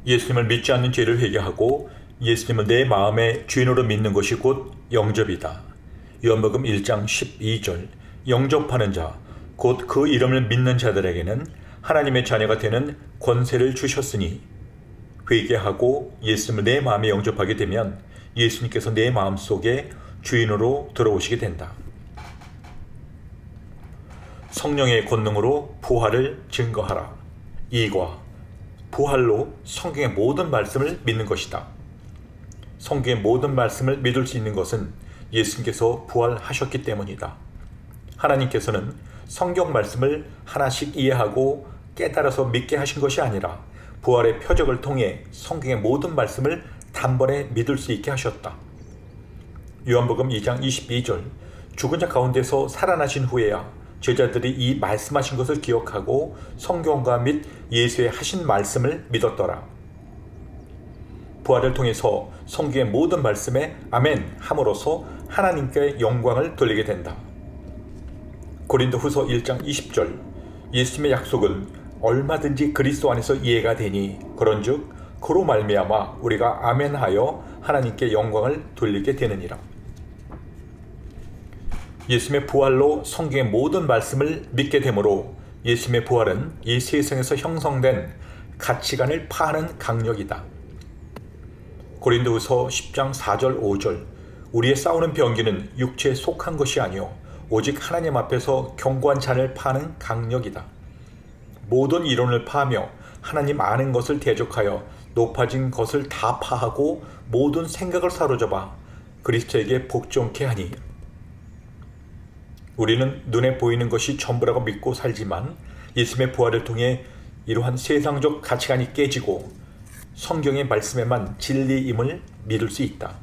예수님을 믿지 않는 죄를 회개하고 예수님을 내 마음의 주인으로 믿는 것이 곧 영접이다. 요한복음 1장 12절 영접하는 자, 곧 그 이름을 믿는 자들에게는 하나님의 자녀가 되는 권세를 주셨으니 회개하고 예수님을 내 마음에 영접하게 되면 예수님께서 내 마음속에 주인으로 들어오시게 된다. 성령의 권능으로 부활을 증거하라. 2과 부활로 성경의 모든 말씀을 믿는 것이다. 성경의 모든 말씀을 믿을 수 있는 것은 예수님께서 부활하셨기 때문이다. 하나님께서는 성경 말씀을 하나씩 이해하고 깨달아서 믿게 하신 것이 아니라 부활의 표적을 통해 성경의 모든 말씀을 단번에 믿을 수 있게 하셨다. 요한복음 2장 22절 죽은 자 가운데서 살아나신 후에야 제자들이 이 말씀하신 것을 기억하고 성경과 및 예수의 하신 말씀을 믿었더라. 부활을 통해서 성경의 모든 말씀에 아멘 함으로써 하나님께 영광을 돌리게 된다. 고린도후서 1장 20절 예수님의 약속은 얼마든지 그리스도 안에서 이해가 되니 그런즉 그로 말미암아 우리가 아멘하여 하나님께 영광을 돌리게 되느니라. 예수님의 부활로 성경의 모든 말씀을 믿게 되므로 예수님의 부활은 이 세상에서 형성된 가치관을 파하는 강력이다. 고린도후서 10장 4절 5절 우리의 싸우는 병기는 육체에 속한 것이 아니요 오직 하나님 앞에서 견고한 잔을 파는 강력이다. 모든 이론을 파하며 하나님 아는 것을 대적하여 높아진 것을 다 파하고 모든 생각을 사로잡아 그리스도에게 복종케 하니 우리는 눈에 보이는 것이 전부라고 믿고 살지만 예수님의 부활을 통해 이러한 세상적 가치관이 깨지고 성경의 말씀에만 진리임을 믿을 수 있다.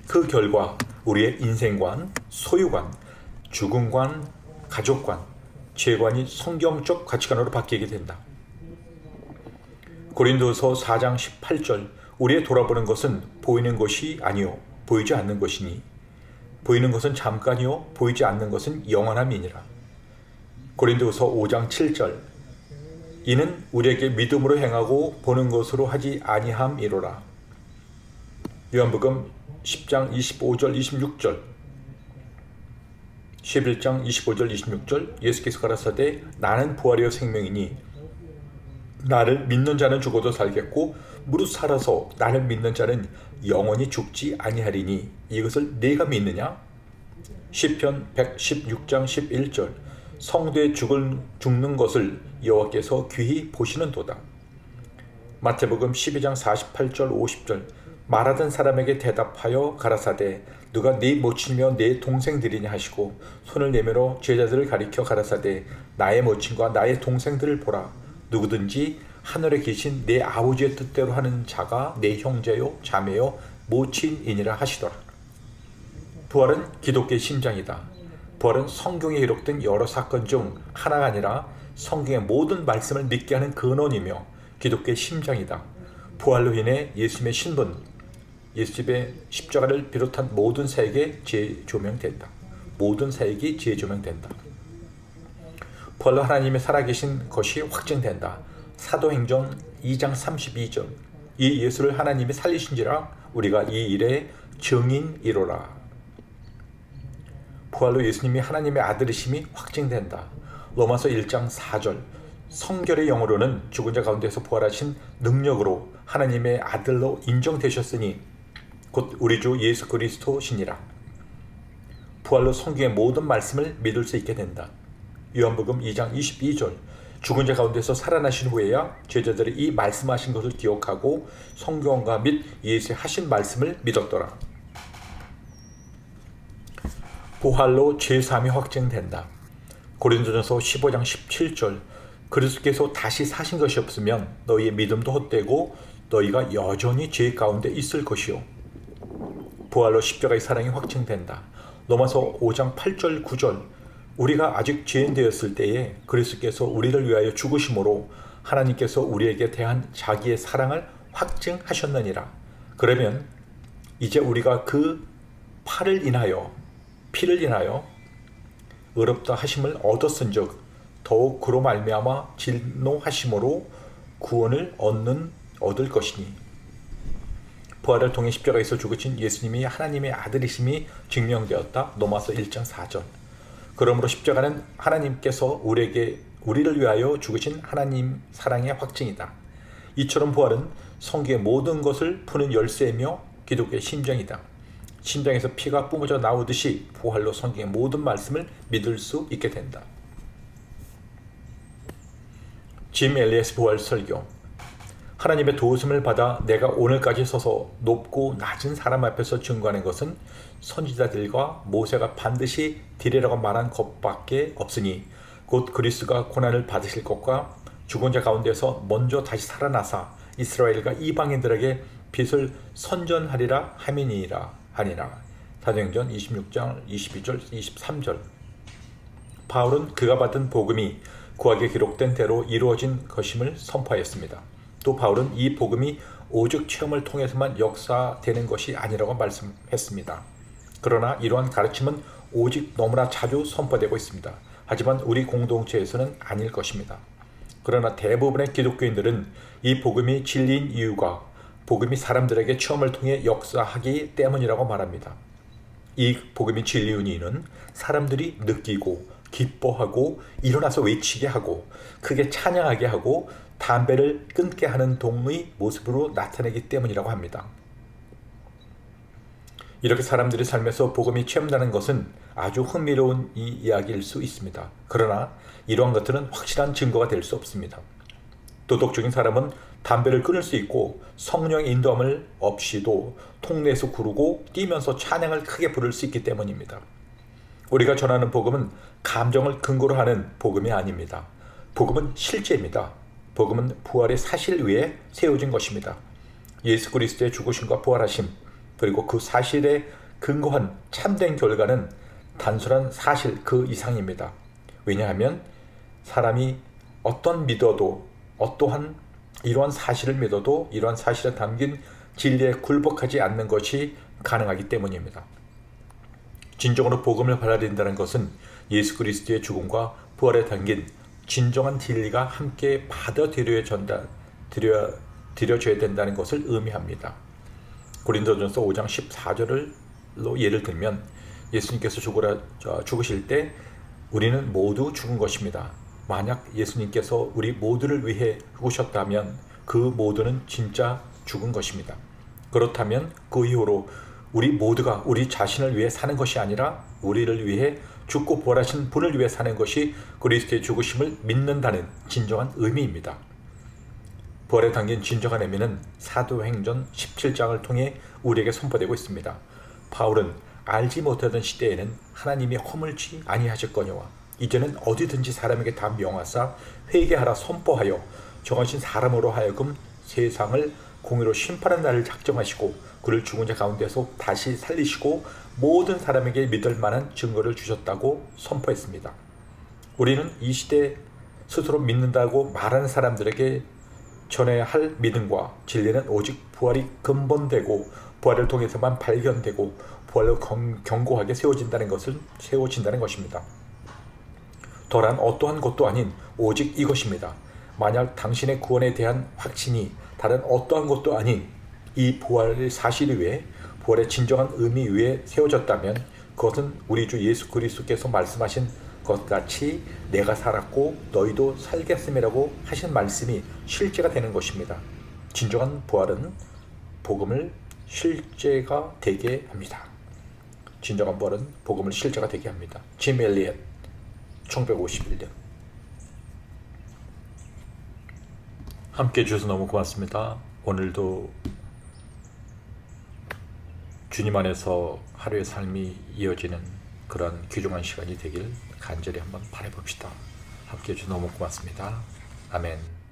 그 결과 우리의 인생관, 소유관, 죽음관, 가족관, 죄관이 성경적 가치관으로 바뀌게 된다. 고린도서 4장 18절 우리의 돌아보는 것은 보이는 것이 아니요 보이지 않는 것이니 보이는 것은 잠깐이요 보이지 않는 것은 영원함이니라. 고린도서 5장 7절 이는 우리에게 믿음으로 행하고 보는 것으로 하지 아니함이로라. 요한복음 10장 25절 26절 11장 25절 26절 예수께서 가라사대 나는 부활이요 생명이니 나를 믿는 자는 죽어도 살겠고 무릇 살아서 나를 믿는 자는 영원히 죽지 아니하리니 이것을 네가 믿느냐? 시편 116장 11절 성도의 죽는 것을 여호와께서 귀히 보시는도다. 마태복음 12장 48절 50절 말하던 사람에게 대답하여 가라사대 누가 네 모친이며 네 동생들이냐 하시고 손을 내밀어 제자들을 가리켜 가라사대 나의 모친과 나의 동생들을 보라. 누구든지 하늘에 계신 내 아버지의 뜻대로 하는 자가 내 형제요 자매요 모친이니라 하시더라. 부활은 기독교의 심장이다. 부활은 성경에 기록된 여러 사건 중 하나가 아니라 성경의 모든 말씀을 믿게 하는 근원이며 기독교의 심장이다. 부활로 인해 예수님의 신분, 예수님의 십자가를 비롯한 모든 사역에 재조명된다. 모든 사역이 재조명된다. 부활로 하나님의 살아계신 것이 확증된다. 사도행전 2장 32절 이 예수를 하나님이 살리신지라 우리가 이 일의 증인이로라. 부활로 예수님이 하나님의 아들이심이 확증된다. 로마서 1장 4절 성결의 영으로는 죽은 자 가운데서 부활하신 능력으로 하나님의 아들로 인정되셨으니 곧 우리 주 예수 그리스도시니라. 부활로 성경의 모든 말씀을 믿을 수 있게 된다. 요한복음 2장 22절 죽은 자 가운데서 살아나신 후에야 제자들이 이 말씀하신 것을 기억하고 성경과 및 예수의 하신 말씀을 믿었더라. 부활로 죄사함이 확증된다. 고린도전서 15장 17절 그리스도께서 다시 사신 것이 없으면 너희의 믿음도 헛되고 너희가 여전히 죄 가운데 있을 것이요. 부활로 십자가의 사랑이 확증된다. 로마서 5장 8절 9절 우리가 아직 죄인 되었을 때에 그리스도께서 우리를 위하여 죽으심으로 하나님께서 우리에게 대한 자기의 사랑을 확증하셨느니라. 그러면 이제 우리가 그 피를 인하여 의롭다 하심을 얻었은즉 더욱 그로 말미암아 진노하심으로 구원을 얻을 것이니 부활을 통해 십자가에서 죽으신 예수님이 하나님의 아들이심이 증명되었다. 로마서 1장 4절. 그러므로 십자가는 하나님께서 우리를 위하여 죽으신 하나님 사랑의 확증이다. 이처럼 부활은 성경의 모든 것을 푸는 열쇠이며 기독교의 심정이다. 심장에서 피가 뿜어져 나오듯이 부활로 성경의 모든 말씀을 믿을 수 있게 된다. 짐 엘리엇 부활 설교. 하나님의 도우심을 받아 내가 오늘까지 서서 높고 낮은 사람 앞에서 증거하는 것은 선지자들과 모세가 반드시 되리라고 말한 것밖에 없으니 곧 그리스도가 고난을 받으실 것과 죽은 자 가운데서 먼저 다시 살아나사 이스라엘과 이방인들에게 빛을 선전하리라 함이니이다 하니라. 사도행전 26장 22절 23절. 바울은 그가 받은 복음이 구약에 기록된 대로 이루어진 것임을 선포하였습니다. 또 바울은 이 복음이 오직 체험을 통해서만 역사되는 것이 아니라고 말씀했습니다. 그러나 이러한 가르침은 오직 너무나 자주 선포되고 있습니다. 하지만 우리 공동체에서는 아닐 것입니다. 그러나 대부분의 기독교인들은 이 복음이 진리인 이유가 복음이 사람들에게 체험을 통해 역사하기 때문이라고 말합니다. 이 복음이 진리인 이유는 사람들이 느끼고 기뻐하고 일어나서 외치게 하고 크게 찬양하게 하고 담배를 끊게 하는 동의 모습으로 나타내기 때문이라고 합니다. 이렇게 사람들이 삶에서 복음이 체험되는 것은 아주 흥미로운 이야기일 수 있습니다. 그러나 이러한 것들은 확실한 증거가 될 수 없습니다. 도덕적인 사람은 담배를 끊을 수 있고 성령의 인도함을 없이도 통내에서 구르고 뛰면서 찬양을 크게 부를 수 있기 때문입니다. 우리가 전하는 복음은 감정을 근거로 하는 복음이 아닙니다. 복음은 실제입니다. 복음은 부활의 사실 위에 세워진 것입니다. 예수 그리스도의 죽으심과 부활하심, 그리고 그 사실에 근거한 참된 결과는 단순한 사실 그 이상입니다. 왜냐하면 사람이 어떠한 이러한 사실을 믿어도 이러한 사실에 담긴 진리에 굴복하지 않는 것이 가능하기 때문입니다. 진정으로 복음을 받아들인다는 것은 예수 그리스도의 죽음과 부활에 담긴 진정한 진리가 함께 받아들여져야 된다는 것을 의미합니다. 고린도전서 5장 14절로 예를 들면 예수님께서 죽으실 때 우리는 모두 죽은 것입니다. 만약 예수님께서 우리 모두를 위해 죽으셨다면 그 모두는 진짜 죽은 것입니다. 그렇다면 그 이후로 우리 모두가 우리 자신을 위해 사는 것이 아니라 우리를 위해 죽고 부활하신 분을 위해 사는 것이 그리스도의 죽으심을 믿는다는 진정한 의미입니다. 부활에 담긴 진정한 의미는 사도행전 17장을 통해 우리에게 선포되고 있습니다. 바울은 알지 못하던 시대에는 하나님이 허물지 아니하셨거니와 이제는 어디든지 사람에게 다 명하사 회개하라 선포하여 정하신 사람으로 하여금 세상을 공의로 심판하는 날을 작정하시고 그를 죽은 자 가운데서 다시 살리시고 모든 사람에게 믿을 만한 증거를 주셨다고 선포했습니다. 우리는 이 시대 스스로 믿는다고 말하는 사람들에게 전해야 할 믿음과 진리는 오직 부활이 근본되고 부활을 통해서만 발견되고 부활로 견고하게 세워진다는 것입니다. 덜한 어떠한 것도 아닌 오직 이것입니다. 만약 당신의 구원에 대한 확신이 다른 어떠한 것도 아닌 이 부활의 사실 위에 부활의 진정한 의미 위에 세워졌다면 그것은 우리 주 예수 그리스도께서 말씀하신 것 같이 내가 살았고 너희도 살겠음이라고 하신 말씀이 실제가 되는 것입니다. 진정한 부활은 복음을 실제가 되게 합니다. 진정한 부활은 복음을 실제가 되게 합니다. 짐 엘리엇 1951년. 함께 해주셔서 너무 고맙습니다. 오늘도 주님 안에서 하루의 삶이 이어지는 그런 귀중한 시간이 되길 간절히 한번 바라봅시다. 함께 해주셔서 너무 고맙습니다. 아멘.